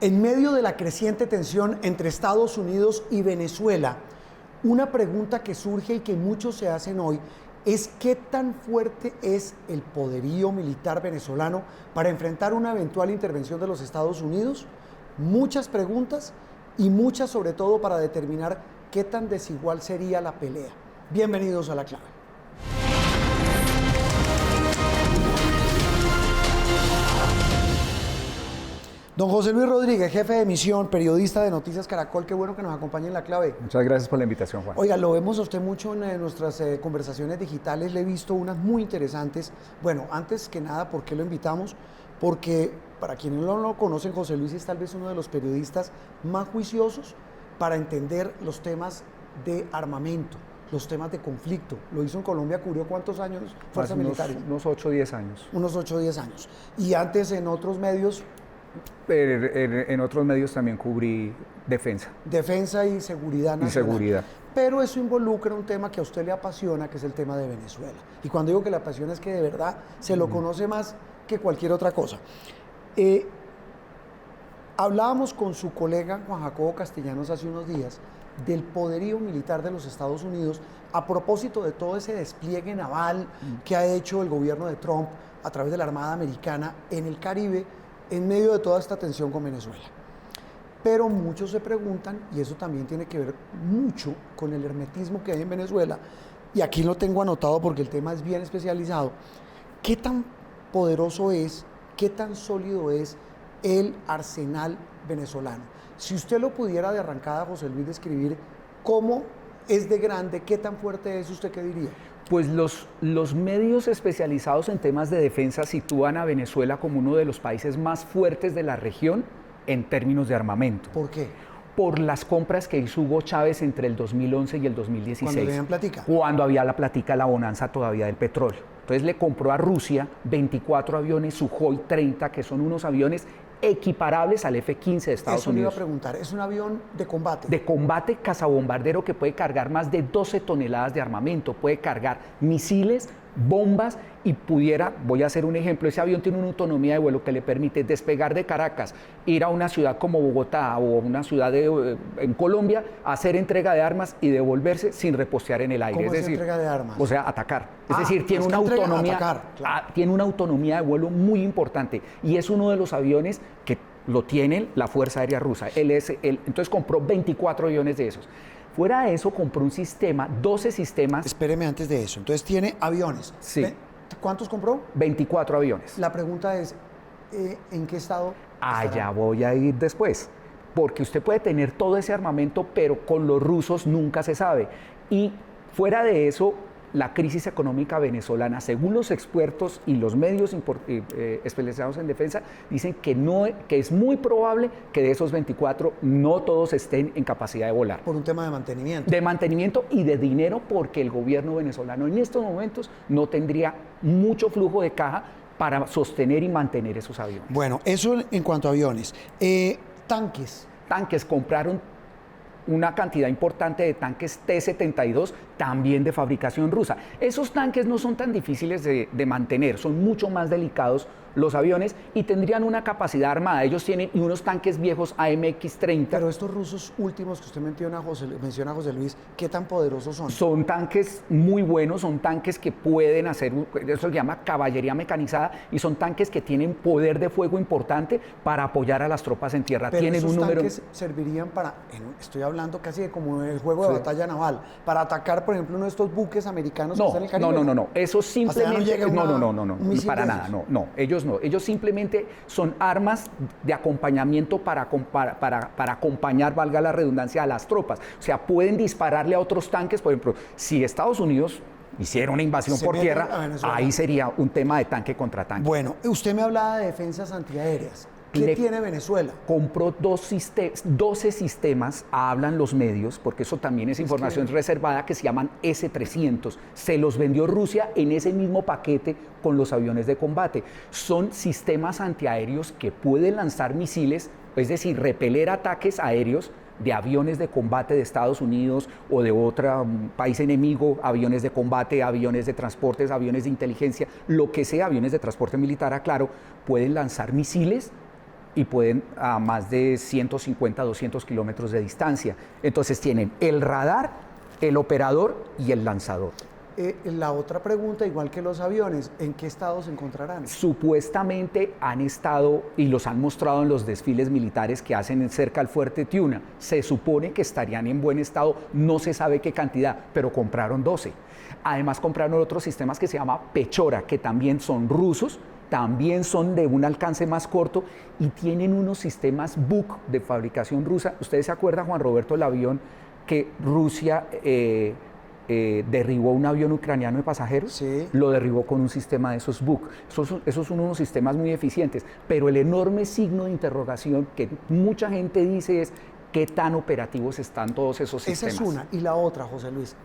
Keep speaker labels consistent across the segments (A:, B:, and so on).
A: En medio de la creciente tensión entre Estados Unidos y Venezuela, una pregunta que surge y que muchos se hacen hoy es qué tan fuerte es el poderío militar venezolano para enfrentar una eventual intervención de los Estados Unidos. Muchas preguntas y muchas sobre todo para determinar qué tan desigual sería la pelea. Bienvenidos a La Clave. Don José Luis Rodríguez, jefe de misión, periodista de Noticias Caracol, qué bueno que nos acompañe en La Clave.
B: Muchas gracias por la invitación, Juan.
A: Oiga, lo vemos a usted mucho en nuestras conversaciones digitales, le he visto unas muy interesantes. Bueno, antes que nada, ¿por qué lo invitamos? Porque para quienes no lo conocen, José Luis es tal vez uno de los periodistas más juiciosos para entender los temas de armamento, los temas de conflicto. Lo hizo en Colombia, cubrió ¿cuántos años? Fuerzas militares.
B: Unos 8 o 10 años.
A: Unos 8 o 10 años. Y antes en otros medios...
B: En otros medios también cubrí defensa.
A: Defensa y seguridad nacional.
B: Y seguridad.
A: Pero eso involucra un tema que a usted le apasiona, que es el tema de Venezuela. Y cuando digo que le apasiona es que de verdad se lo conoce más que cualquier otra cosa. Hablábamos con su colega Juan Jacobo Castellanos hace unos días del poderío militar de los Estados Unidos a propósito de todo ese despliegue naval que ha hecho el gobierno de Trump a través de la Armada Americana en el Caribe, en medio de toda esta tensión con Venezuela. Pero muchos se preguntan, y eso también tiene que ver mucho con el hermetismo que hay en Venezuela, y aquí lo tengo anotado porque el tema es bien especializado, ¿qué tan poderoso es, qué tan sólido es el arsenal venezolano? Si usted lo pudiera de arrancada, José Luis, describir cómo es de grande, qué tan fuerte es, ¿usted qué diría?
B: Pues los medios especializados en temas de defensa sitúan a Venezuela como uno de los países más fuertes de la región en términos de armamento.
A: ¿Por qué?
B: Por las compras que hizo Hugo Chávez entre el 2011 y el 2016.
A: Cuando había plática.
B: Cuando había la plática, la bonanza todavía del petróleo. Entonces le compró a Rusia 24 aviones Sukhoi 30, que son unos aviones equiparables al F-15 de Estados Unidos.
A: Eso le iba a preguntar, ¿es un avión de combate?
B: De combate cazabombardero que puede cargar más de 12 toneladas de armamento, puede cargar misiles, bombas y pudiera, voy a hacer un ejemplo, ese avión tiene una autonomía de vuelo que le permite despegar de Caracas, ir a una ciudad como Bogotá o una ciudad en Colombia, hacer entrega de armas y devolverse sin repostear en el aire.
A: ¿Cómo
B: es decir,
A: entrega de armas?
B: O sea, atacar. Es decir, tiene una autonomía, tiene una autonomía de vuelo muy importante y es uno de los aviones que lo tiene la Fuerza Aérea Rusa. Entonces compró 24 aviones de esos. Fuera de eso, compró un sistema, 12 sistemas.
A: Espéreme antes de eso. Entonces tiene aviones.
B: Sí.
A: ¿Cuántos compró?
B: 24 aviones.
A: La pregunta es, ¿en qué estado estará?
B: Allá voy a ir después. Porque usted puede tener todo ese armamento, pero con los rusos nunca se sabe. Y fuera de eso, la crisis económica venezolana, según los expertos y los medios especializados en defensa, dicen que es muy probable que de esos 24 no todos estén en capacidad de volar.
A: Por un tema de mantenimiento.
B: De mantenimiento y de dinero, porque el gobierno venezolano en estos momentos no tendría mucho flujo de caja para sostener y mantener esos aviones.
A: Bueno, eso en cuanto a aviones. Tanques.
B: Tanques, compraron una cantidad importante de tanques T-72, también de fabricación rusa. Esos tanques no son tan difíciles de mantener, son mucho más delicados los aviones y tendrían una capacidad armada. Ellos tienen unos tanques viejos AMX-30.
A: Pero estos rusos últimos que usted menciona, José Luis, ¿qué tan poderosos son?
B: Son tanques muy buenos, son tanques que pueden hacer, eso se llama caballería mecanizada, y son tanques que tienen poder de fuego importante para apoyar a las tropas en tierra.
A: Pero
B: tienen
A: esos
B: un número...
A: tanques servirían para, estoy hablando casi de como el juego de batalla naval, para atacar, por ejemplo, uno de estos buques americanos que están en el Caribe.
B: No. Eso simplemente...
A: No,
B: para nada, no. Ellos simplemente son armas de acompañamiento para acompañar, valga la redundancia, a las tropas. O sea, pueden dispararle a otros tanques. Por ejemplo, si Estados Unidos hiciera una invasión por tierra, ahí sería un tema de tanque contra tanque.
A: Bueno, usted me hablaba de defensas antiaéreas. ¿Qué tiene Venezuela?
B: Compró 12 sistemas, hablan los medios, porque eso también es información reservada, que se llaman S-300. Se los vendió Rusia en ese mismo paquete con los aviones de combate. Son sistemas antiaéreos que pueden lanzar misiles, es decir, repeler ataques aéreos de aviones de combate de Estados Unidos o de otro país enemigo, aviones de combate, aviones de transportes, aviones de inteligencia, lo que sea, aviones de transporte militar, aclaro, pueden lanzar misiles y pueden a más de 150, 200 kilómetros de distancia. Entonces tienen el radar, el operador y el lanzador.
A: La otra pregunta, igual que los aviones, ¿en qué estado se encontrarán?
B: Supuestamente han estado y los han mostrado en los desfiles militares que hacen cerca al Fuerte Tiuna. Se supone que estarían en buen estado, no se sabe qué cantidad, pero compraron 12. Además compraron otros sistemas que se llama Pechora, que también son rusos, también son de un alcance más corto y tienen unos sistemas Buk de fabricación rusa. ¿Ustedes se acuerdan, Juan Roberto, el avión que Rusia derribó un avión ucraniano de pasajeros?
A: Sí.
B: Lo derribó con un sistema de esos Buk. Esos son unos sistemas muy eficientes, pero el enorme signo de interrogación que mucha gente dice es qué tan operativos están todos esos sistemas.
A: Esa es una. Y la otra, José Luis,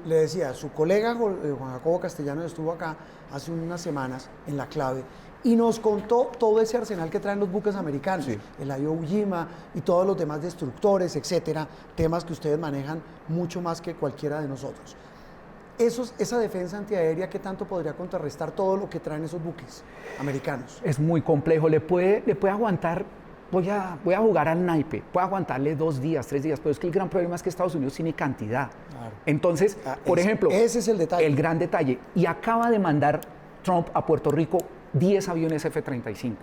A: le decía, su colega Juan Jacobo Castellanos estuvo acá hace unas semanas en La Clave y nos contó todo ese arsenal que traen los buques americanos,
B: Sí.
A: el Iwo Jima y todos los demás destructores, etcétera, temas que ustedes manejan mucho más que cualquiera de nosotros. Esa defensa antiaérea, ¿qué tanto podría contrarrestar todo lo que traen esos buques americanos?
B: Es muy complejo, le puede aguantar. Voy a jugar al naipe, puede aguantarle 2 días, 3 días, pero es que el gran problema es que Estados Unidos tiene cantidad.
A: Claro.
B: Entonces, por ejemplo,
A: ese es el detalle.
B: El gran detalle. Y acaba de mandar Trump a Puerto Rico 10 aviones F-35,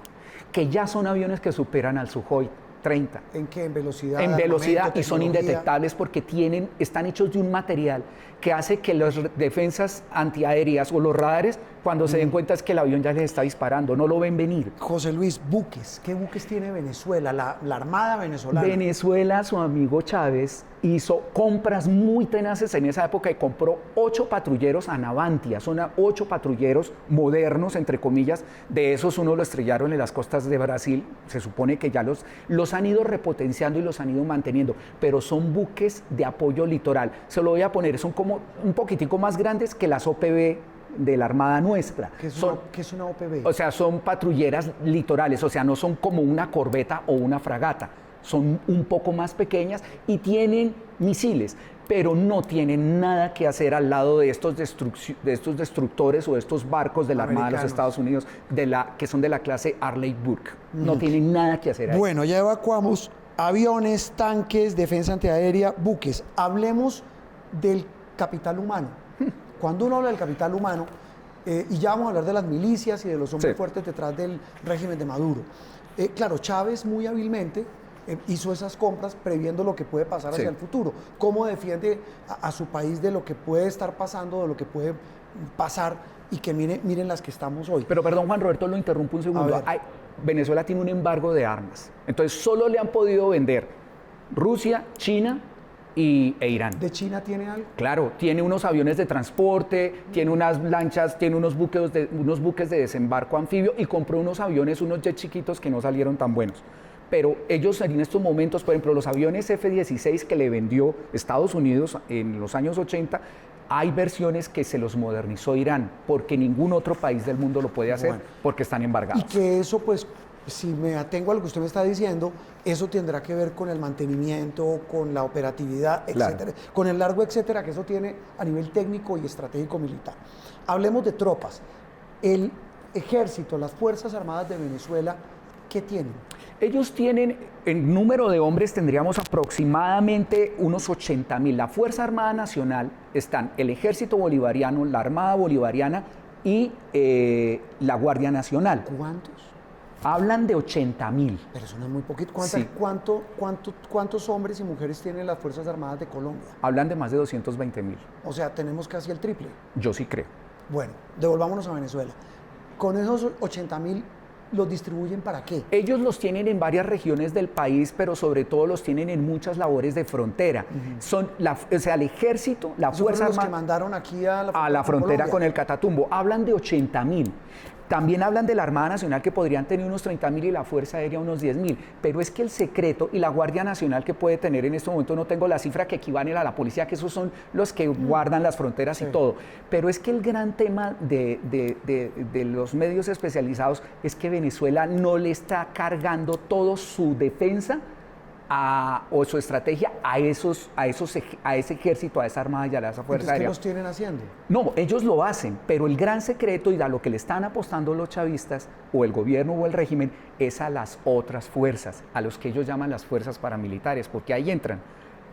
B: que ya son aviones que superan al Sukhoi 30.
A: ¿En qué? ¿En velocidad?
B: En velocidad
A: armamento,
B: y son
A: tecnología?
B: indetectables porque están hechos de un material que hace que las defensas antiaéreas o los radares, cuando se den cuenta es que el avión ya les está disparando, no lo ven venir.
A: José Luis, buques. ¿Qué buques tiene Venezuela? La Armada venezolana.
B: Venezuela, su amigo Chávez, hizo compras muy tenaces en esa época y compró 8 patrulleros Anavantia. Son 8 patrulleros modernos, entre comillas. De esos uno lo estrellaron en las costas de Brasil. Se supone que ya los han ido repotenciando y los han ido manteniendo. Pero son buques de apoyo litoral. Se lo voy a poner, son como un poquitico más grandes que las OPB de la Armada nuestra.
A: ¿Qué es una OPB?
B: O sea, son patrulleras litorales, o sea, no son como una corbeta o una fragata, son un poco más pequeñas y tienen misiles, pero no tienen nada que hacer al lado de estos destructores o estos barcos de la Armada de los Estados Unidos, que son de la clase Arleigh Burke. No tienen nada que hacer ahí.
A: Bueno, ya evacuamos aviones, tanques, defensa antiaérea, buques. Hablemos del capital humano. Cuando uno habla del capital humano, y ya vamos a hablar de las milicias y de los hombres fuertes detrás del régimen de Maduro. Claro, Chávez muy hábilmente hizo esas compras previendo lo que puede pasar hacia el futuro. ¿Cómo defiende a su país de lo que puede estar pasando, de lo que puede pasar y que miren las que estamos hoy?
B: Pero perdón, Juan Roberto, lo interrumpo un segundo. Venezuela tiene un embargo de armas, entonces solo le han podido vender Rusia, China e Irán.
A: ¿De China tiene algo?
B: Claro, tiene unos aviones de transporte, tiene unas lanchas, tiene unos buques de desembarco anfibio y compró unos aviones, unos jets chiquitos que no salieron tan buenos. Pero ellos en estos momentos, por ejemplo, los aviones F-16 que le vendió Estados Unidos en los años 80, hay versiones que se los modernizó Irán, porque ningún otro país del mundo lo puede hacer, porque están embargados.
A: Y que eso, pues, si me atengo a lo que usted me está diciendo, eso tendrá que ver con el mantenimiento, con la operatividad, etcétera, con el largo etcétera que eso tiene a nivel técnico y estratégico militar. Hablemos de tropas. El ejército, las Fuerzas Armadas de Venezuela, ¿qué tienen?
B: Ellos tienen, en número de hombres tendríamos aproximadamente unos 80.000. La Fuerza Armada Nacional están el Ejército Bolivariano, la Armada Bolivariana y la Guardia Nacional.
A: ¿Cuántos?
B: Hablan de 80.000.
A: Pero eso no es muy poquito.
B: Sí.
A: ¿Cuántos hombres y mujeres tienen las Fuerzas Armadas de Colombia?
B: Hablan de más de 220.000.
A: O sea, tenemos casi el triple.
B: Yo sí creo.
A: Bueno, devolvámonos a Venezuela. Con esos 80.000, ¿los distribuyen para qué?
B: Ellos los tienen en varias regiones del país, pero sobre todo los tienen en muchas labores de frontera. Son o sea, el ejército, la Fuerza
A: Armada. Los que
B: Armada
A: mandaron aquí a
B: la frontera con el Catatumbo. Hablan de 80.000. También hablan de la Armada Nacional que podrían tener unos 30.000 y la Fuerza Aérea unos 10.000. Pero es que el secreto y la Guardia Nacional que puede tener en este momento, no tengo la cifra que equivale a la policía, que esos son los que guardan las fronteras y todo. Pero es que el gran tema de los medios especializados es que Venezuela no le está cargando toda su defensa o su estrategia a ese ejército, a esa armada y a esa fuerza aérea.
A: ¿Qué los tienen haciendo?
B: No, ellos lo hacen, pero el gran secreto y a lo que le están apostando los chavistas o el gobierno o el régimen es a las otras fuerzas, a los que ellos llaman las fuerzas paramilitares, porque ahí entran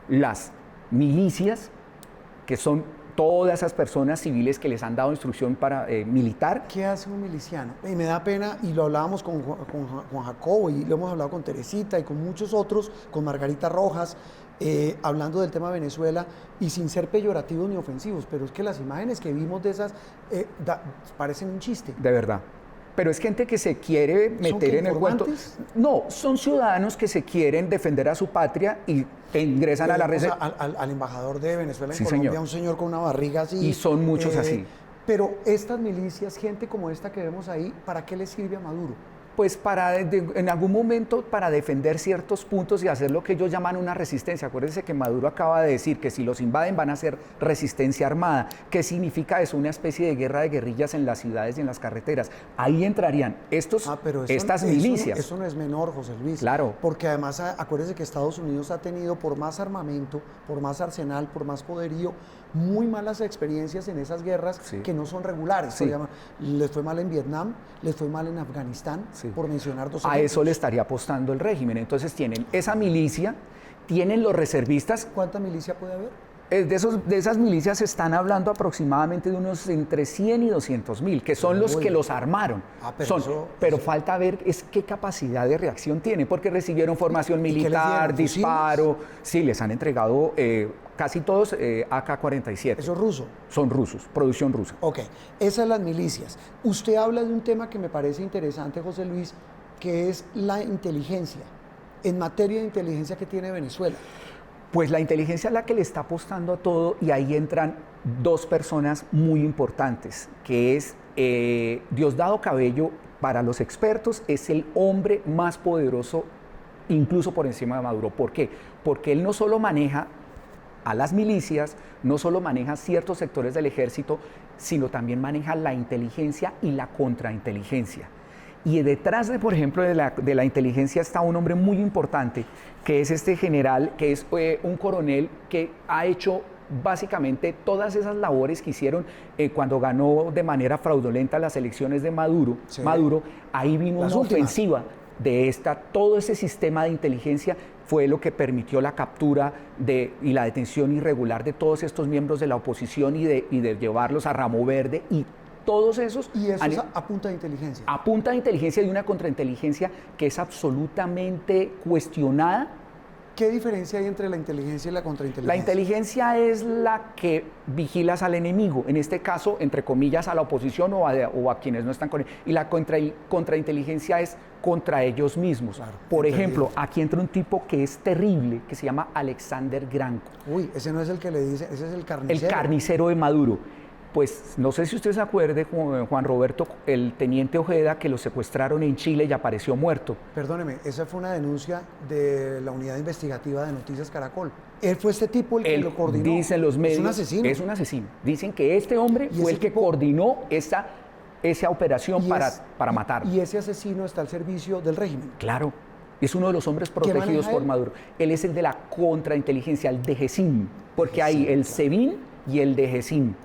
B: las milicias, que son todas esas personas civiles que les han dado instrucción para militar.
A: ¿Qué hace un miliciano? Y me da pena, y lo hablábamos con Juan Jacobo, y lo hemos hablado con Teresita y con muchos otros, con Margarita Rojas, hablando del tema de Venezuela, y sin ser peyorativos ni ofensivos, pero es que las imágenes que vimos de esas parecen un chiste.
B: De verdad. Pero es gente que se quiere meter en el cuento. No, son ciudadanos que se quieren defender a su patria y ingresan a la red.
A: Al embajador de Venezuela en
B: Sí,
A: Colombia,
B: señor.
A: un señor con una barriga así.
B: Y son muchos así.
A: Pero estas milicias, gente como esta que vemos ahí, ¿para qué le sirve a Maduro?
B: Pues en algún momento para defender ciertos puntos y hacer lo que ellos llaman una resistencia. Acuérdense que Maduro acaba de decir que si los invaden van a hacer resistencia armada. ¿Qué significa eso? Una especie de guerra de guerrillas en las ciudades y en las carreteras. Ahí entrarían estas milicias.
A: Eso no es menor, José Luis.
B: Claro.
A: Porque además, acuérdense que Estados Unidos ha tenido, por más armamento, por más arsenal, por más poderío, muy malas experiencias en esas guerras que no son regulares.
B: Sí.
A: Les fue mal en Vietnam, les fue mal en Afganistán, por mencionar dos ejemplos.
B: A eso le estaría apostando el régimen. Entonces tienen esa milicia, tienen los reservistas.
A: ¿Cuánta milicia puede haber?
B: De esas milicias se están hablando aproximadamente de unos entre 100 y 200 mil, que son los que los armaron. Pero falta ver qué capacidad de reacción tienen, porque recibieron formación militar, disparo. Sí, les han entregado casi todos AK-47.
A: ¿Eso es ruso?
B: Son rusos, producción rusa.
A: Ok, esas son las milicias. Usted habla de un tema que me parece interesante, José Luis, que es la inteligencia. En materia de inteligencia, ¿qué tiene Venezuela?
B: Pues la inteligencia es la que le está apostando a todo, y ahí entran dos personas muy importantes, que es Diosdado Cabello. Para los expertos es el hombre más poderoso, incluso por encima de Maduro. ¿Por qué? Porque él no solo maneja a las milicias, no solo maneja ciertos sectores del ejército, sino también maneja la inteligencia y la contrainteligencia. Y detrás, por ejemplo, de la inteligencia está un hombre muy importante, que es este general, que es un coronel que ha hecho básicamente todas esas labores que hicieron cuando ganó de manera fraudulenta las elecciones de Maduro. Sí. Ahí vino una ofensiva de todo ese sistema de inteligencia fue lo que permitió la captura y la detención irregular de todos estos miembros de la oposición y de llevarlos a Ramo Verde y todos esos...
A: ¿Y eso es a punta de inteligencia?
B: A punta de inteligencia y una contrainteligencia que es absolutamente cuestionada.
A: ¿Qué diferencia hay entre la inteligencia y la contrainteligencia?
B: La inteligencia es la que vigilas al enemigo, en este caso, entre comillas, a la oposición o a quienes no están con él. Y la contrainteligencia es contra ellos mismos. Claro, por ejemplo, aquí entra un tipo que es terrible, que se llama Alexander Granco.
A: Uy, ese no es el que le dice, ese es el carnicero.
B: El carnicero de Maduro. Pues no sé si usted se acuerde, Juan Roberto, el teniente Ojeda, que lo secuestraron en Chile y apareció muerto.
A: Perdóneme, esa fue una denuncia de la unidad investigativa de Noticias Caracol. Él fue este tipo el que lo coordinó.
B: Dicen los medios.
A: Es un asesino.
B: Es un asesino. Dicen que este hombre fue el que coordinó esa operación para matarlo.
A: ¿Y ese asesino está al servicio del régimen?
B: Claro. Es uno de los hombres protegidos por Maduro. Él es el de la contrainteligencia, el DGCIN, porque hay el SEBIN y el DGCIN.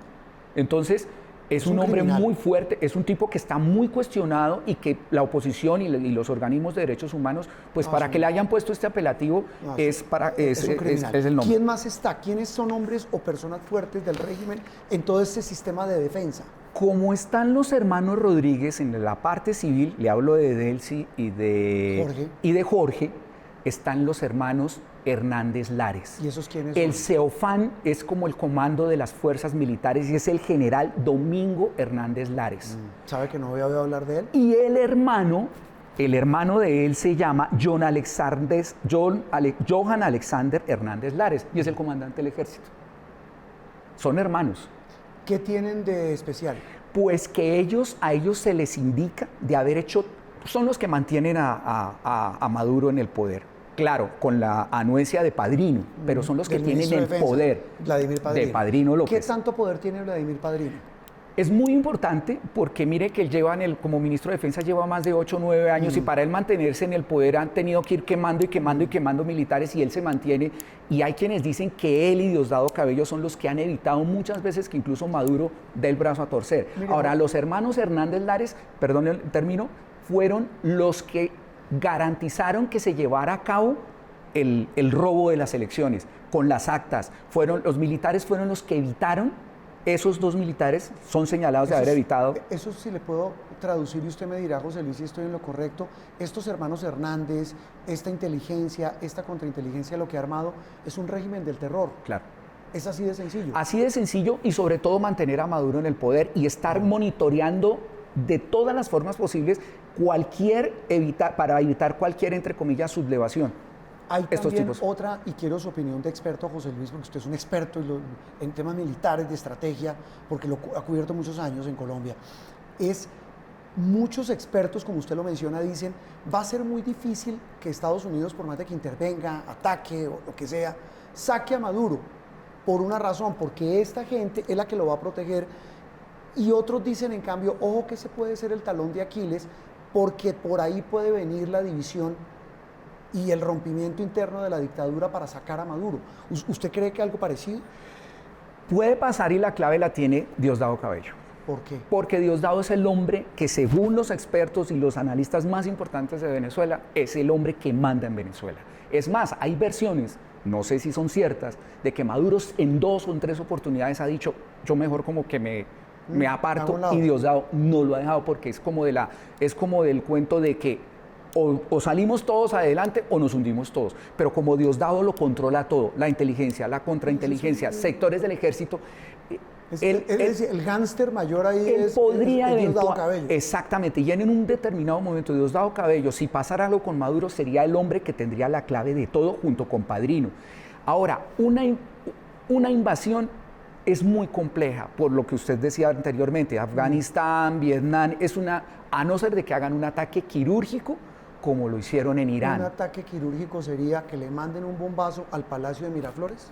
B: Entonces, es un hombre criminal muy fuerte, es un tipo que está muy cuestionado y que la oposición y los organismos de derechos humanos, pues para que le hayan puesto este apelativo es el nombre.
A: ¿Quién más está? ¿Quiénes son hombres o personas fuertes del régimen en todo este sistema de defensa?
B: Como están los hermanos Rodríguez en la parte civil, le hablo de Delcy y de Jorge, están los hermanos Hernández Lares.
A: ¿Y esos quiénes
B: son? El CEOFAN es como el comando de las fuerzas militares y es el general Domingo Hernández Lares.
A: ¿Sabe que no voy a hablar de él?
B: Y el hermano de él se llama Johan Alexander Hernández Lares y es el comandante del ejército. Son hermanos.
A: ¿Qué tienen de especial?
B: Pues que a ellos se les indica de haber hecho, son los que mantienen a Maduro en el poder. Claro, con la anuencia de Padrino, pero son los que tienen el poder
A: Vladimir Padrino.
B: de Padrino López.
A: ¿Qué tanto poder tiene Vladimir Padrino?
B: Es muy importante porque mire que él lleva como ministro de Defensa lleva más de 8 o 9 años y para él mantenerse en el poder han tenido que ir quemando y quemando y quemando militares y él se mantiene. Y hay quienes dicen que él y Diosdado Cabello son los que han evitado muchas veces que incluso Maduro dé el brazo a torcer. Mira, ahora, los hermanos Hernández Lares, perdón el término, fueron los que garantizaron que se llevara a cabo el robo de las elecciones con las actas. Los militares fueron los que evitaron. Esos 2 militares son señalados de haber evitado.
A: Eso sí le puedo traducir y usted me dirá, José Luis, si estoy en lo correcto. Estos hermanos Hernández, esta inteligencia, esta contrainteligencia, lo que ha armado es un régimen del terror.
B: Claro.
A: Es así de sencillo.
B: Así de sencillo y sobre todo mantener a Maduro en el poder y estar monitoreando de todas las formas posibles para evitar cualquier, entre comillas, sublevación.
A: Hay también otra, y quiero su opinión de experto, José Luis, porque usted es un experto en temas militares, de estrategia, porque lo ha cubierto muchos años en Colombia. Muchos expertos, como usted lo menciona, dicen, va a ser muy difícil que Estados Unidos, por más de que intervenga, ataque o lo que sea, saque a Maduro, por una razón, porque esta gente es la que lo va a proteger. Y otros dicen, en cambio, ojo que ese puede ser el talón de Aquiles, porque por ahí puede venir la división y el rompimiento interno de la dictadura para sacar a Maduro. ¿Usted cree que algo parecido?
B: Puede pasar y la clave la tiene Diosdado Cabello.
A: ¿Por qué?
B: Porque Diosdado es el hombre que, según los expertos y los analistas más importantes de Venezuela, es el hombre que manda en Venezuela. Es más, hay versiones, no sé si son ciertas, de que Maduro en 2 o en 3 oportunidades ha dicho, yo mejor como que me aparto, y Diosdado no lo ha dejado porque es como del cuento de que o salimos todos adelante o nos hundimos todos. Pero como Diosdado lo controla todo, la inteligencia, la contrainteligencia, sectores del ejército,
A: el gángster mayor ahí es
B: Diosdado Cabello. Exactamente, y en un determinado momento Diosdado Cabello, si pasara algo con Maduro, sería el hombre que tendría la clave de todo junto con Padrino. Ahora, una invasión es muy compleja, por lo que usted decía anteriormente, Afganistán, Vietnam, a no ser de que hagan un ataque quirúrgico, como lo hicieron en Irán.
A: ¿Un ataque quirúrgico sería que le manden un bombazo al Palacio de Miraflores?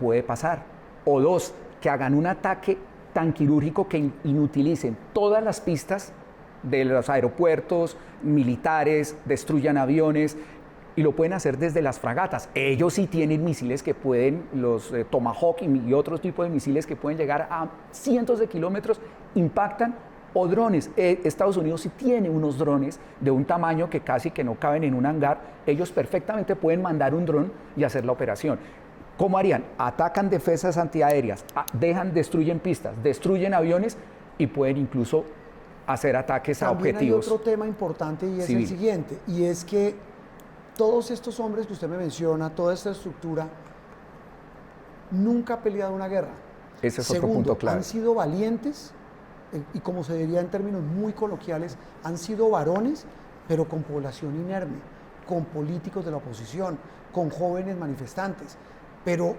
B: Puede pasar. O 2, que hagan un ataque tan quirúrgico que inutilicen todas las pistas de los aeropuertos militares, destruyan aviones, y lo pueden hacer desde las fragatas. Ellos sí tienen misiles que pueden, los Tomahawk y otros tipos de misiles que pueden llegar a cientos de kilómetros, impactan. O drones. Estados Unidos sí tiene unos drones de un tamaño que casi que no caben en un hangar. Ellos perfectamente pueden mandar un dron y hacer la operación. ¿Cómo harían? Atacan defensas antiaéreas, destruyen pistas, destruyen aviones y pueden incluso hacer ataques a objetivos.
A: Hay otro tema importante y es
B: civil.
A: El siguiente, y es que todos estos hombres que usted me menciona, toda esta estructura, nunca ha peleado una guerra.
B: Ese es
A: Segundo,
B: otro punto clave.
A: Han sido valientes, y como se diría en términos muy coloquiales, han sido varones, pero con población inerme, con políticos de la oposición, con jóvenes manifestantes. Pero,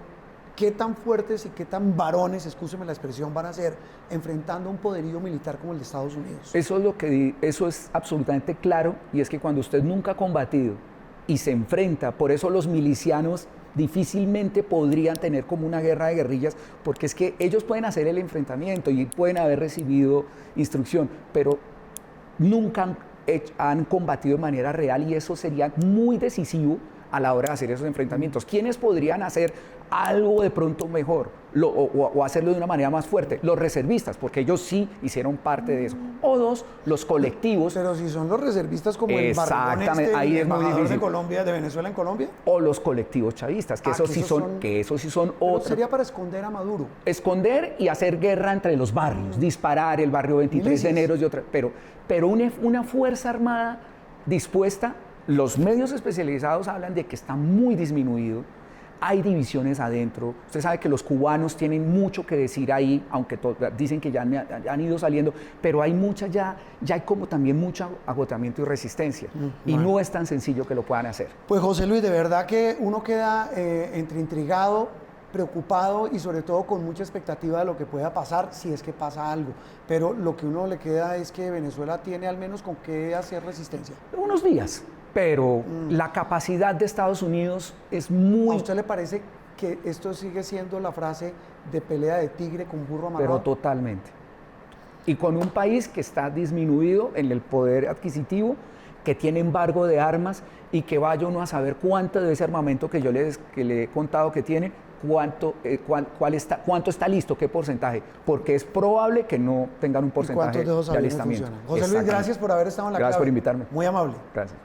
A: ¿qué tan fuertes y qué tan varones, excúseme la expresión, van a ser enfrentando un poderío militar como el de Estados Unidos?
B: Eso es absolutamente claro, y es que cuando usted nunca ha combatido y se enfrenta, por eso los milicianos difícilmente podrían tener como una guerra de guerrillas, porque es que ellos pueden hacer el enfrentamiento y pueden haber recibido instrucción, pero nunca han combatido de manera real, y eso sería muy decisivo a la hora de hacer esos enfrentamientos. ¿Quiénes podrían hacer algo de pronto mejor o hacerlo de una manera más fuerte? Los reservistas, porque ellos sí hicieron parte de eso. O 2, los colectivos.
A: Pero si son los reservistas como el Barragán,
B: ahí es muy difícil.
A: De Colombia, de Venezuela en Colombia.
B: O los colectivos chavistas, que esos sí son otros.
A: Sería para esconder a Maduro.
B: Esconder y hacer guerra entre los barrios, disparar el barrio 23 de enero y otra. Pero una fuerza armada dispuesta. Los medios especializados hablan de que está muy disminuido, hay divisiones adentro. Usted sabe que los cubanos tienen mucho que decir ahí, aunque dicen que ya han ido saliendo, pero hay ya hay como también mucho agotamiento y resistencia. Y no es tan sencillo que lo puedan hacer.
A: Pues José Luis, de verdad que uno queda entre intrigado, preocupado y sobre todo con mucha expectativa de lo que pueda pasar, si es que pasa algo. Pero lo que uno le queda es que Venezuela tiene al menos con qué hacer resistencia.
B: Unos días. Pero la capacidad de Estados Unidos es muy...
A: ¿A usted le parece que esto sigue siendo la frase de pelea de tigre con burro amarrado?
B: Pero totalmente. Y con un país que está disminuido en el poder adquisitivo, que tiene embargo de armas y que vaya uno a saber cuánto de ese armamento que le he contado que tiene, cuánto está listo, qué porcentaje, porque es probable que no tengan un porcentaje de alistamiento.
A: José Luis, gracias por haber estado en la clave.
B: Gracias por invitarme.
A: Muy amable.
B: Gracias.